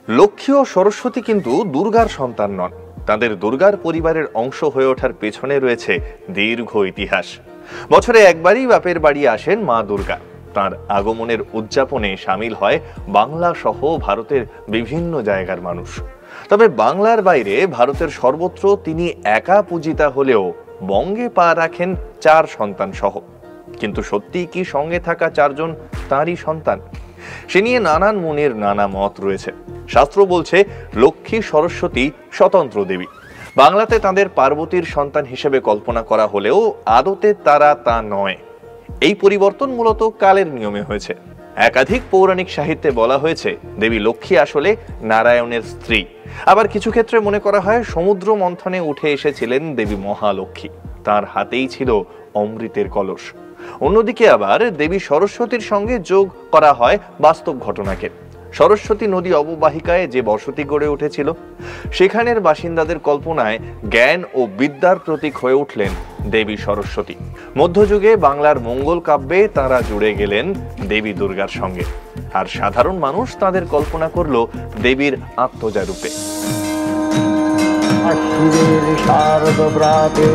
লক্ষ্মী ও সরস্বতী কিন্তু দুর্গার সন্তান নন। তাদের দুর্গার পরিবারের অংশ হয়ে ওঠার পেছনে রয়েছে দীর্ঘ ইতিহাস। বছরে একবারই বাপের বাড়ি আসেন মা দুর্গা। তার আগমনের উদযাপনে সামিল হয় বাংলা সহ ভারতের বিভিন্ন জায়গার মানুষ। তবে বাংলার বাইরে ভারতের সর্বত্র তিনি একা পূজিতা হলেও বঙ্গে পা রাখেন 4 সন্তান সহ। কিন্তু সত্যিই কি সঙ্গে থাকা 4 জন তাঁরই সন্তান? সে নিয়ে নানান মুনির নানা মত রয়েছে। শাস্ত্র বলছে লক্ষ্মী সরস্বতী স্বতন্ত্র দেবী। বাংলাতে তাদের পার্বতীর সন্তান হিসেবে কল্পনা করা হলেও আদতে তারা তা নয়। এই পরিবর্তন মূলত কালের নিয়মে হয়েছে। একাধিক পৌরাণিক সাহিত্যে বলা হয়েছে দেবী লক্ষ্মী আসলে নারায়ণের স্ত্রী। আবার কিছু ক্ষেত্রে মনে করা হয় সমুদ্র মন্থনে উঠে এসেছিলেন দেবী মহালক্ষ্মী। তার হাতেই ছিল অমৃতের কলস। অন্যদিকে আবার দেবী সরস্বতীর সঙ্গে যোগ করা হয় বাস্তব ঘটনাকে। সরস্বতী নদী অববাহিকায় যে বসতি গড়ে উঠেছিল, সেখানের বাসিন্দাদের কল্পনায় জ্ঞান ও বিদ্যার প্রতীক হয়ে উঠলেন দেবী সরস্বতী। মধ্যযুগে বাংলার মঙ্গল কাব্যে তাঁরা জুড়ে গেলেন দেবী দুর্গার সঙ্গে। আর সাধারণ মানুষ তাদের কল্পনা করল দেবীর আত্মজা রূপে। শারদ প্রাতে